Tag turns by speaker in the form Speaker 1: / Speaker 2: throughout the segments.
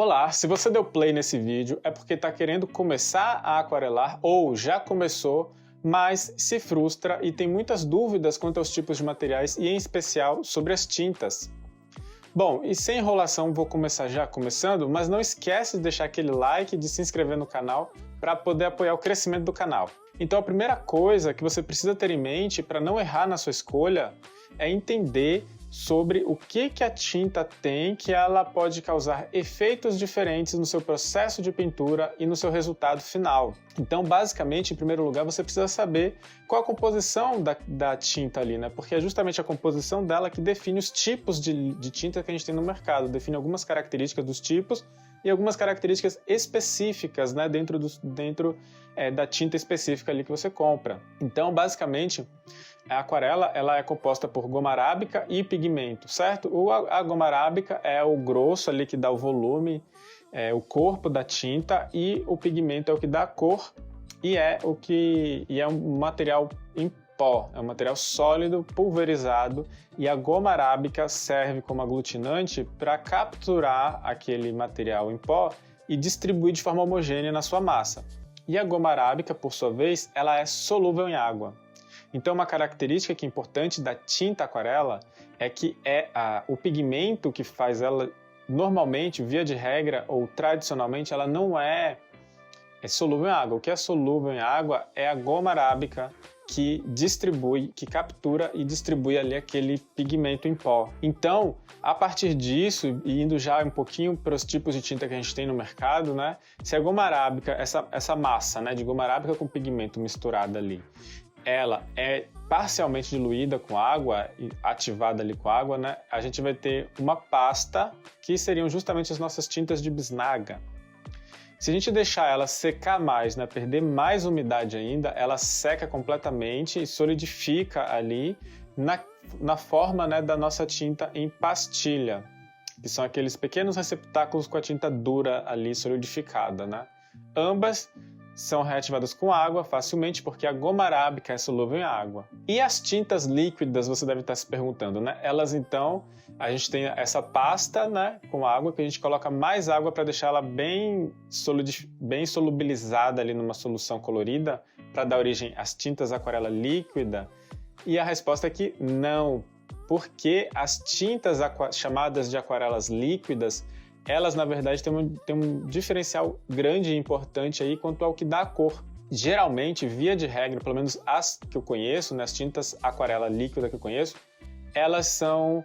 Speaker 1: Olá, se você deu play nesse vídeo é porque está querendo começar a aquarelar ou já começou, mas se frustra e tem muitas dúvidas quanto aos tipos de materiais e em especial sobre as tintas. Bom, e sem enrolação vou começar já começando, mas não esquece de deixar aquele like e de se inscrever no canal para poder apoiar o crescimento do canal. Então a primeira coisa que você precisa ter em mente para não errar na sua escolha é entender sobre o que a tinta tem que ela pode causar efeitos diferentes no seu processo de pintura e no seu resultado final. Então, basicamente, em primeiro lugar, você precisa saber qual a composição da tinta ali, né? Porque é justamente a composição dela que define os tipos de tinta que a gente tem no mercado, define algumas características dos tipos e algumas características específicas, né, dentro da tinta específica ali que você compra. Então, basicamente, a aquarela ela é composta por goma arábica e pigmento, certo? A goma arábica é o grosso ali que dá o volume, o corpo da tinta, e o pigmento é o que dá a cor e é um material em pó, é um material sólido, pulverizado, e a goma arábica serve como aglutinante para capturar aquele material em pó e distribuir de forma homogênea na sua massa. E a goma arábica, por sua vez, ela é solúvel em água. Então, uma característica que é importante da tinta aquarela é que o pigmento que faz ela, normalmente, via de regra ou tradicionalmente, ela não é solúvel em água. O que é solúvel em água é a goma arábica que captura e distribui ali aquele pigmento em pó. Então, a partir disso, e indo já um pouquinho para os tipos de tinta que a gente tem no mercado, né? Se a goma arábica, essa massa, né, de goma arábica com pigmento misturada ali, ela é parcialmente diluída com água e ativada ali com água, né? A gente vai ter uma pasta que seriam justamente as nossas tintas de bisnaga. Se a gente deixar ela secar mais, né, perder mais umidade ainda, ela seca completamente e solidifica ali na forma, né, da nossa tinta em pastilha, que são aqueles pequenos receptáculos com a tinta dura ali solidificada, né? Ambas são reativadas com água facilmente porque a goma arábica é solúvel em água. E as tintas líquidas, você deve estar se perguntando, né? Elas então, a gente tem essa pasta, né, com água, que a gente coloca mais água para deixar ela bem solubilizada ali numa solução colorida para dar origem às tintas aquarela líquida. E a resposta é que não, porque as tintas chamadas de aquarelas líquidas, elas, na verdade, têm um diferencial grande e importante aí quanto ao que dá a cor. Geralmente, via de regra, pelo menos as que eu conheço, né, as tintas aquarela líquida que eu conheço, elas são,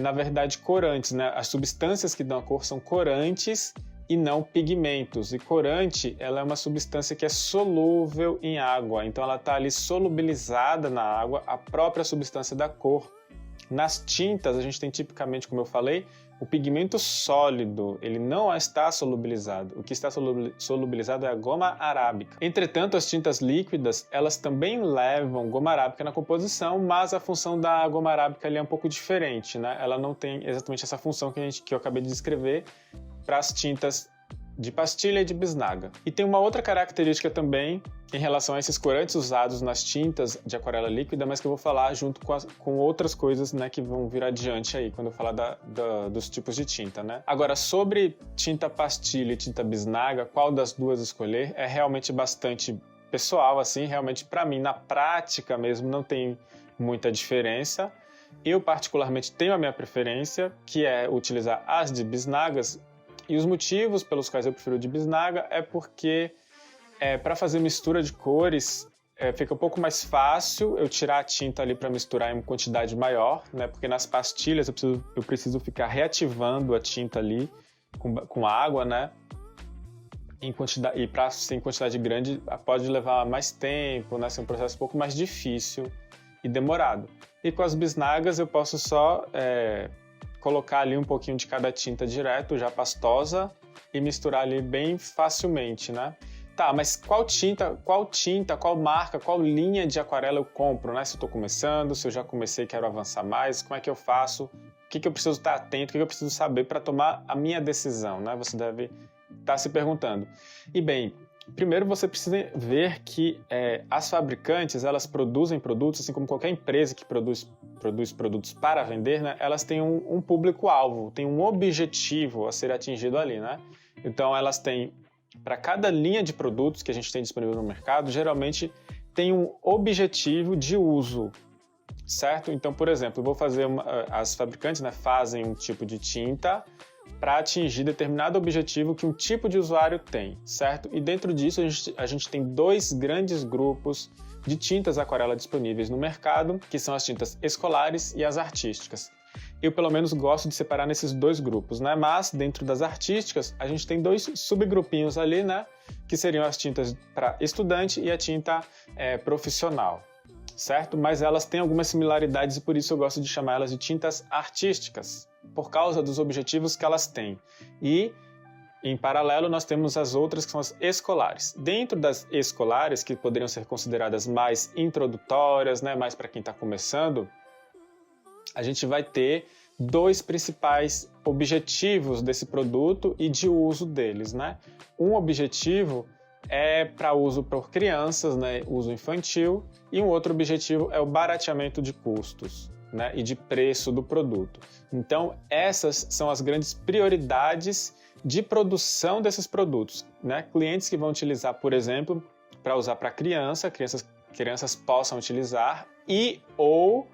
Speaker 1: na verdade, corantes, né? As substâncias que dão a cor são corantes e não pigmentos. E corante, ela é uma substância que é solúvel em água, então ela está ali solubilizada na água, a própria substância da cor. Nas tintas, a gente tem tipicamente, como eu falei, o pigmento sólido, ele não está solubilizado. O que está solubilizado é a goma arábica. Entretanto, as tintas líquidas, elas também levam goma arábica na composição, mas a função da goma arábica ali é um pouco diferente, né? Ela não tem exatamente essa função que eu acabei de descrever para as tintas de pastilha e de bisnaga. E tem uma outra característica também em relação a esses corantes usados nas tintas de aquarela líquida, mas que eu vou falar junto com outras coisas, né, que vão vir adiante aí, quando eu falar dos tipos de tinta, né? Agora, sobre tinta pastilha e tinta bisnaga, qual das duas escolher, é realmente bastante pessoal, assim, realmente para mim, na prática mesmo, não tem muita diferença. Eu, particularmente, tenho a minha preferência, que é utilizar as de bisnagas. E os motivos pelos quais eu prefiro de bisnaga é porque para fazer mistura de cores fica um pouco mais fácil eu tirar a tinta ali para misturar em quantidade maior, né? Porque nas pastilhas eu preciso ficar reativando a tinta ali com água, né? Em quantidade grande pode levar mais tempo, né? Ser um processo um pouco mais difícil e demorado. E com as bisnagas eu posso só colocar ali um pouquinho de cada tinta direto, já pastosa, e misturar ali bem facilmente, né? Tá, mas qual tinta, qual marca, qual linha de aquarela eu compro, né? Se eu estou começando, se eu já comecei e quero avançar mais, como é que eu faço? O que eu preciso estar atento, o que eu preciso saber para tomar a minha decisão, né? Você deve estar se perguntando. E bem, Primeiro você precisa ver que as fabricantes, elas produzem produtos, assim como qualquer empresa que produz produtos para vender, né? Elas têm um público-alvo, tem um objetivo a ser atingido ali, né? Então elas têm, para cada linha de produtos que a gente tem disponível no mercado, geralmente tem um objetivo de uso, certo? Então, por exemplo, as fabricantes, né, fazem um tipo de tinta para atingir determinado objetivo que um tipo de usuário tem, certo? E dentro disso a gente tem dois grandes grupos de tintas aquarela disponíveis no mercado, que são as tintas escolares e as artísticas. Eu, pelo menos, gosto de separar nesses dois grupos, né? Mas, dentro das artísticas, a gente tem dois subgrupinhos ali, né? Que seriam as tintas para estudante e a tinta profissional, certo? Mas elas têm algumas similaridades e por isso eu gosto de chamar elas de tintas artísticas, por causa dos objetivos que elas têm. E, em paralelo, nós temos as outras que são as escolares. Dentro das escolares, que poderiam ser consideradas mais introdutórias, né? Mais para quem está começando, a gente vai ter dois principais objetivos desse produto e de uso deles, né? Um objetivo é para uso por crianças, né? Uso infantil, e um outro objetivo é o barateamento de custos, né? E de preço do produto. Então, essas são as grandes prioridades de produção desses produtos, né? Clientes que vão utilizar, por exemplo, para usar para crianças possam utilizar ou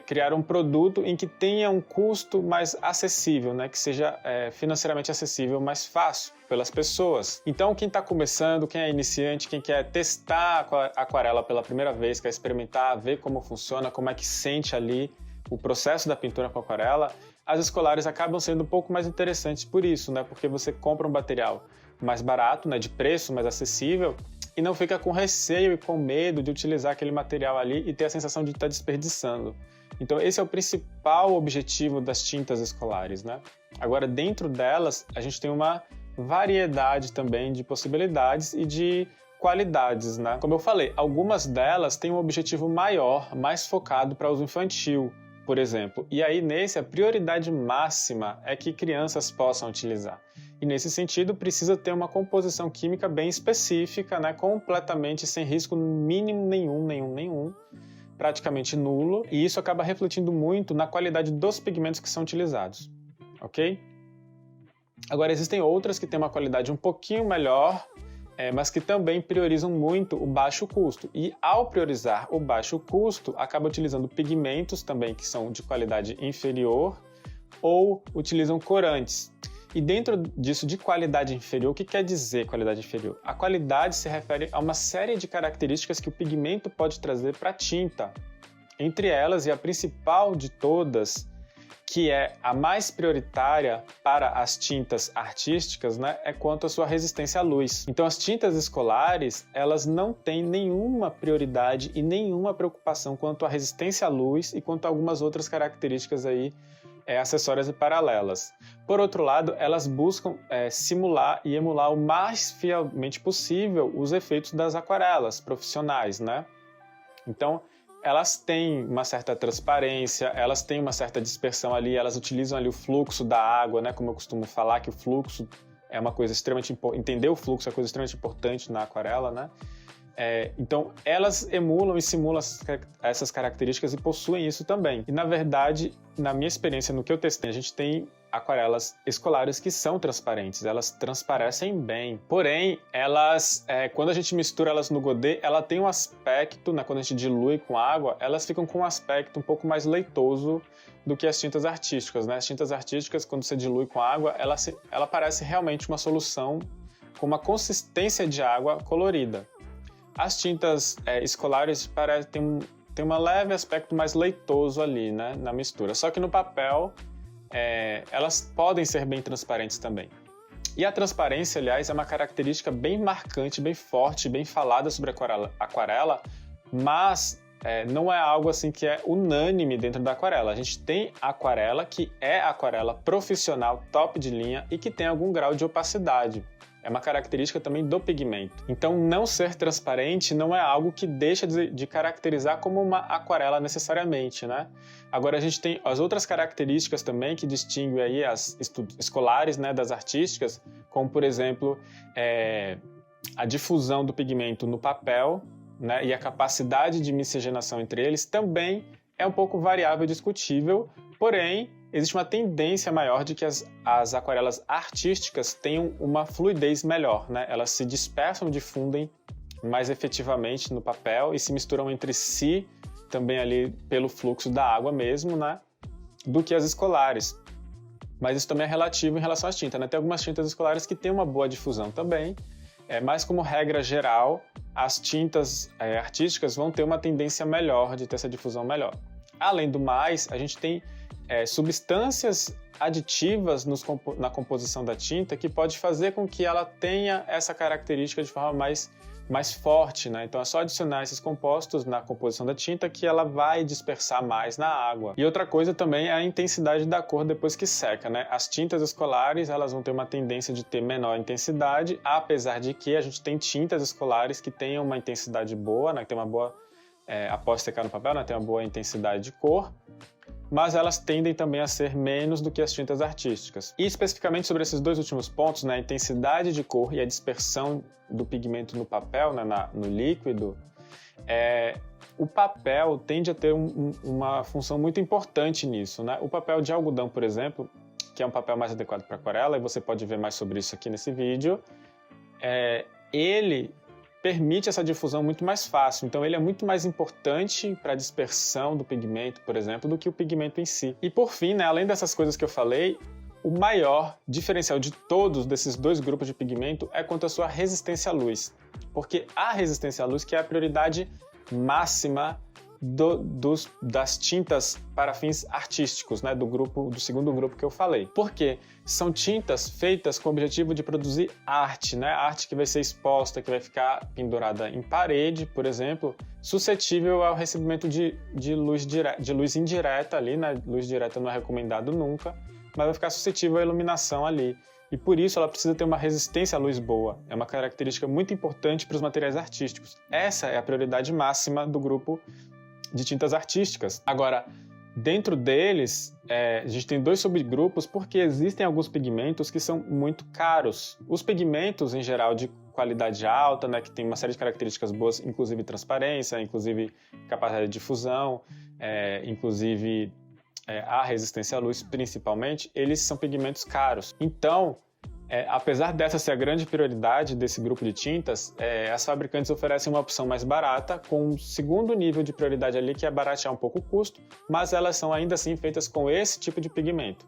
Speaker 1: criar um produto em que tenha um custo mais acessível, né? Que seja financeiramente acessível, mais fácil pelas pessoas. Então, quem está começando, quem é iniciante, quem quer testar a aquarela pela primeira vez, quer experimentar, ver como funciona, como é que sente ali o processo da pintura com aquarela, as escolares acabam sendo um pouco mais interessantes por isso, né? Porque você compra um material mais barato, né? De preço mais acessível, e não fica com receio e com medo de utilizar aquele material ali e ter a sensação de estar desperdiçando. Então esse é o principal objetivo das tintas escolares, né? Agora, dentro delas, a gente tem uma variedade também de possibilidades e de qualidades, né? Como eu falei, algumas delas têm um objetivo maior, mais focado para uso infantil, por exemplo. E aí, a prioridade máxima é que crianças possam utilizar. E nesse sentido, precisa ter uma composição química bem específica, né? Completamente sem risco mínimo nenhum, praticamente nulo. E isso acaba refletindo muito na qualidade dos pigmentos que são utilizados, ok? Agora, existem outras que têm uma qualidade um pouquinho melhor, mas que também priorizam muito o baixo custo. E ao priorizar o baixo custo, acaba utilizando pigmentos também que são de qualidade inferior ou utilizam corantes. E dentro disso de qualidade inferior, o que quer dizer qualidade inferior? A qualidade se refere a uma série de características que o pigmento pode trazer para a tinta. Entre elas, e a principal de todas, que é a mais prioritária para as tintas artísticas, né, é quanto à sua resistência à luz. Então, as tintas escolares, elas não têm nenhuma prioridade e nenhuma preocupação quanto à resistência à luz e quanto a algumas outras características aí acessórias e paralelas. Por outro lado, elas buscam simular e emular o mais fielmente possível os efeitos das aquarelas profissionais, né? Então, elas têm uma certa transparência, elas têm uma certa dispersão ali, elas utilizam ali o fluxo da água, né? Como eu costumo falar, que o fluxo é uma coisa extremamente importante, entender o fluxo é uma coisa extremamente importante na aquarela, né? Então, elas emulam e simulam essas características e possuem isso também. E, na verdade, na minha experiência, no que eu testei, a gente tem aquarelas escolares que são transparentes, elas transparecem bem. Porém, elas, quando a gente mistura elas no godê, ela tem um aspecto, né, quando a gente dilui com água, elas ficam com um aspecto um pouco mais leitoso do que as tintas artísticas, né? As tintas artísticas, quando você dilui com água, ela parece realmente uma solução com uma consistência de água colorida. As tintas escolares tem um leve aspecto mais leitoso ali, né, na mistura. Só que no papel, elas podem ser bem transparentes também. E a transparência, aliás, é uma característica bem marcante, bem forte, bem falada sobre a aquarela, mas não é algo assim que é unânime dentro da aquarela. A gente tem aquarela que é aquarela profissional, top de linha e que tem algum grau de opacidade. É uma característica também do pigmento. Então, não ser transparente não é algo que deixa de caracterizar como uma aquarela necessariamente, né? Agora, a gente tem as outras características também que distinguem aí as escolares, né, das artísticas, como, por exemplo, a difusão do pigmento no papel, né, e a capacidade de miscigenação entre eles também é um pouco variável e discutível, porém, existe uma tendência maior de que as aquarelas artísticas tenham uma fluidez melhor, né? Elas se dispersam, difundem mais efetivamente no papel e se misturam entre si também ali pelo fluxo da água mesmo, né? Do que as escolares. Mas isso também é relativo em relação às tintas, né? Tem algumas tintas escolares que têm uma boa difusão também, mas como regra geral, as tintas artísticas vão ter uma tendência melhor de ter essa difusão melhor. Além do mais, a gente tem substâncias aditivas na composição da tinta que pode fazer com que ela tenha essa característica de forma mais forte, né? Então é só adicionar esses compostos na composição da tinta que ela vai dispersar mais na água. E outra coisa também é a intensidade da cor depois que seca, né? As tintas escolares, elas vão ter uma tendência de ter menor intensidade, apesar de que a gente tem tintas escolares que têm uma intensidade boa, né? Que tem uma boa, após secar no papel, né? Tem uma boa intensidade de cor, mas elas tendem também a ser menos do que as tintas artísticas. E especificamente sobre esses dois últimos pontos, né, a intensidade de cor e a dispersão do pigmento no papel, né, no líquido, o papel tende a ter uma função muito importante nisso, né? O papel de algodão, por exemplo, que é um papel mais adequado para aquarela, e você pode ver mais sobre isso aqui nesse vídeo, ele permite essa difusão muito mais fácil. Então ele é muito mais importante para a dispersão do pigmento, por exemplo, do que o pigmento em si. E por fim, né, além dessas coisas que eu falei, o maior diferencial de todos desses dois grupos de pigmento é quanto à sua resistência à luz. Porque a resistência à luz que é a prioridade máxima das tintas para fins artísticos, né, do segundo grupo que eu falei. Porque são tintas feitas com o objetivo de produzir arte, né, arte que vai ser exposta, que vai ficar pendurada em parede, por exemplo, suscetível ao recebimento de luz indireta ali, né, luz direta não é recomendado nunca, mas vai ficar suscetível à iluminação ali. E por isso ela precisa ter uma resistência à luz boa. É uma característica muito importante para os materiais artísticos. Essa é a prioridade máxima do grupo de tintas artísticas. Agora, dentro deles, a gente tem dois subgrupos porque existem alguns pigmentos que são muito caros. Os pigmentos, em geral, de qualidade alta, né, que tem uma série de características boas, inclusive transparência, inclusive capacidade de difusão, inclusive a resistência à luz, principalmente, eles são pigmentos caros. Então, apesar dessa ser a grande prioridade desse grupo de tintas, as fabricantes oferecem uma opção mais barata, com um segundo nível de prioridade ali, que é baratear um pouco o custo, mas elas são ainda assim feitas com esse tipo de pigmento.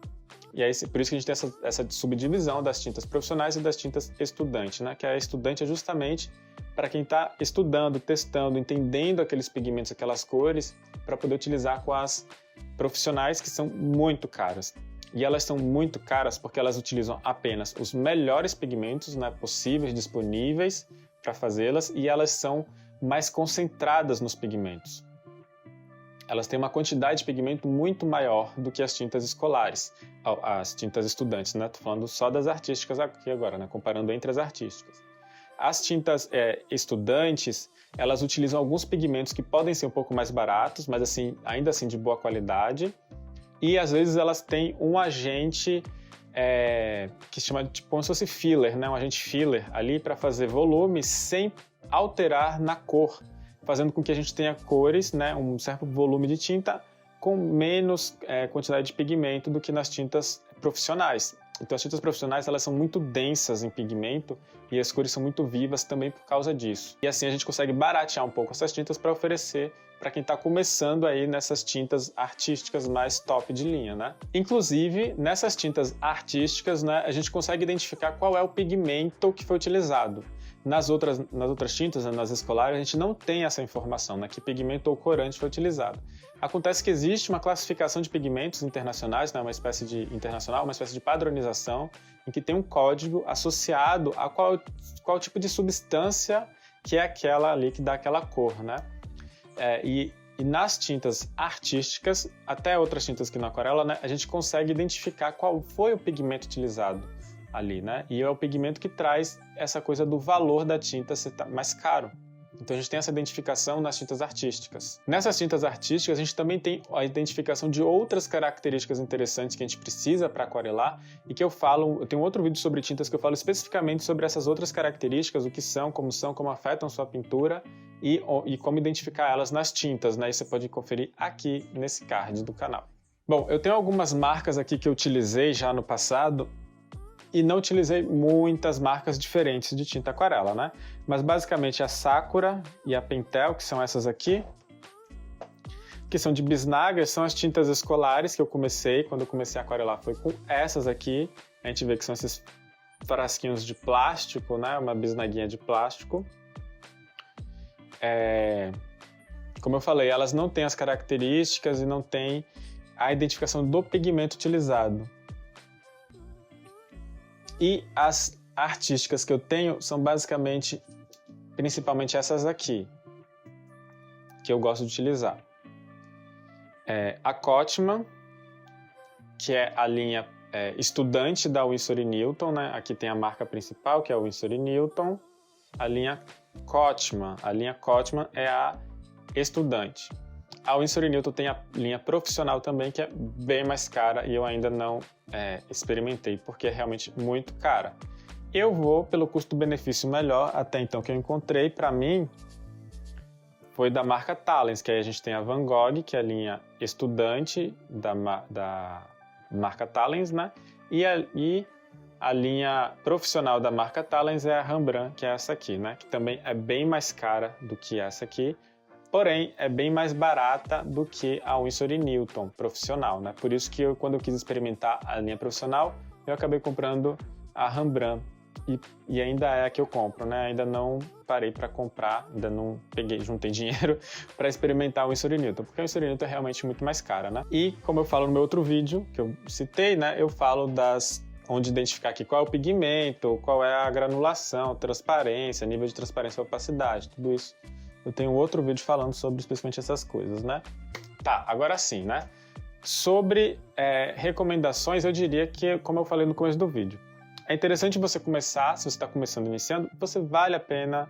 Speaker 1: E aí, por isso que a gente tem essa subdivisão das tintas profissionais e das tintas estudantes, né? Que a estudante é justamente para quem está estudando, testando, entendendo aqueles pigmentos, aquelas cores, para poder utilizar com as profissionais, que são muito caras. E elas são muito caras porque elas utilizam apenas os melhores pigmentos, né, possíveis, disponíveis para fazê-las, e elas são mais concentradas nos pigmentos. Elas têm uma quantidade de pigmento muito maior do que as tintas escolares, as tintas estudantes, né? Estou falando só das artísticas aqui agora, né? Comparando entre as artísticas. As tintas estudantes, elas utilizam alguns pigmentos que podem ser um pouco mais baratos, mas assim, ainda assim de boa qualidade. E às vezes elas têm um agente que se chama tipo como se fosse filler, né? Um agente filler ali para fazer volume sem alterar na cor, fazendo com que a gente tenha cores, né? Um certo volume de tinta com menos quantidade de pigmento do que nas tintas profissionais. Então as tintas profissionais elas são muito densas em pigmento e as cores são muito vivas também por causa disso. E assim a gente consegue baratear um pouco essas tintas para oferecer para quem está começando aí nessas tintas artísticas mais top de linha, né? Inclusive, nessas tintas artísticas, né, a gente consegue identificar qual é o pigmento que foi utilizado. Nas outras tintas, né, nas escolares, a gente não tem essa informação, né, que pigmento ou corante foi utilizado. Acontece que existe uma classificação de pigmentos internacionais, né, uma espécie de padronização, em que tem um código associado a qual tipo de substância que é aquela ali que dá aquela cor, né? E nas tintas artísticas, até outras tintas que na aquarela, né, a gente consegue identificar qual foi o pigmento utilizado ali, né? E é o pigmento que traz essa coisa do valor da tinta ser mais caro. Então a gente tem essa identificação nas tintas artísticas. Nessas tintas artísticas a gente também tem a identificação de outras características interessantes que a gente precisa para aquarelar e que eu tenho outro vídeo sobre tintas que eu falo especificamente sobre essas outras características, o que são, como afetam sua pintura e como identificar elas nas tintas, né? E você pode conferir aqui nesse card do canal. Bom, eu tenho algumas marcas aqui que eu utilizei já no passado e não utilizei muitas marcas diferentes de tinta aquarela, né? Mas basicamente a Sakura e a Pentel, que são essas aqui, que são de bisnagas, são as tintas escolares que eu comecei, quando eu comecei a aquarelar foi com essas aqui. A gente vê que são esses frasquinhos de plástico, né? Uma bisnaguinha de plástico. Como eu falei, elas não têm as características e não têm a identificação do pigmento utilizado. E as artísticas que eu tenho são basicamente, principalmente essas aqui, que eu gosto de utilizar. A Cotman, que é a linha estudante da Winsor & Newton, né? Aqui tem a marca principal, que é a Winsor & Newton. A linha Cotman é a estudante. A Winsor & Newton tem a linha profissional também, que é bem mais cara e eu ainda não experimentei, porque é realmente muito cara. Eu vou pelo custo-benefício melhor, até então que eu encontrei, para mim, foi da marca Talens, que aí a gente tem a Van Gogh, que é a linha estudante da marca Talens, né? E a linha profissional da marca Talens é a Rembrandt, que é essa aqui, né? Que também é bem mais cara do que essa aqui, porém é bem mais barata do que a Winsor & Newton profissional, né? Por isso que quando eu quis experimentar a linha profissional, eu acabei comprando a Rembrandt e ainda é a que eu compro, né? Ainda não parei para comprar, ainda não juntei dinheiro para experimentar o Winsor & Newton, porque a Winsor & Newton é realmente muito mais cara, né? E como eu falo no meu outro vídeo que eu citei, né? Eu falo onde identificar aqui qual é o pigmento, qual é a granulação, transparência, nível de transparência e opacidade, tudo isso. Eu tenho outro vídeo falando sobre especificamente essas coisas, né? Tá, agora sim, né? Sobre recomendações, eu diria que, como eu falei no começo do vídeo, é interessante você começar, se você está começando, iniciando, vale a pena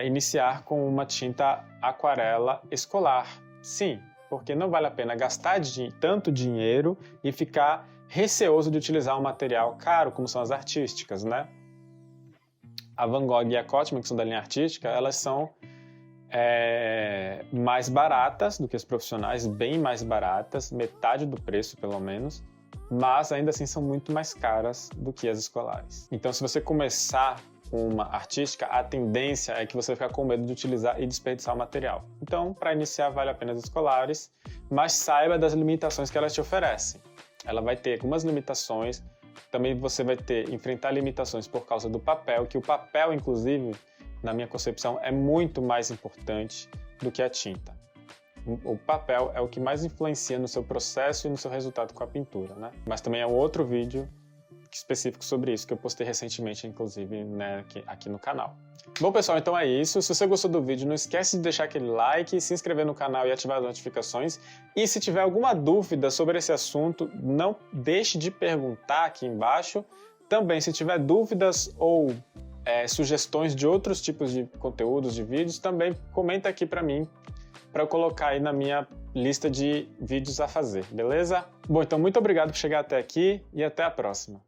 Speaker 1: iniciar com uma tinta aquarela escolar. Sim, porque não vale a pena gastar tanto dinheiro e ficar receoso de utilizar um material caro, como são as artísticas, né? A Van Gogh e a Cotman, que são da linha artística, elas são mais baratas do que as profissionais, bem mais baratas, metade do preço pelo menos, mas ainda assim são muito mais caras do que as escolares. Então, se você começar com uma artística, a tendência é que você vai ficar com medo de utilizar e desperdiçar o material. Então, para iniciar, vale a pena as escolares, mas saiba das limitações que elas te oferecem. Ela vai ter algumas limitações, também você vai enfrentar limitações por causa do papel, que o papel, inclusive, na minha concepção, é muito mais importante do que a tinta. O papel é o que mais influencia no seu processo e no seu resultado com a pintura, né? Mas também é um outro vídeo específico sobre isso, que eu postei recentemente, inclusive, né, aqui no canal. Bom, pessoal, então é isso. Se você gostou do vídeo, não esquece de deixar aquele like, se inscrever no canal e ativar as notificações. E se tiver alguma dúvida sobre esse assunto, não deixe de perguntar aqui embaixo. Também, se tiver dúvidas ou sugestões de outros tipos de conteúdos, de vídeos, também comenta aqui para mim, para eu colocar aí na minha lista de vídeos a fazer, beleza? Bom, então muito obrigado por chegar até aqui e até a próxima.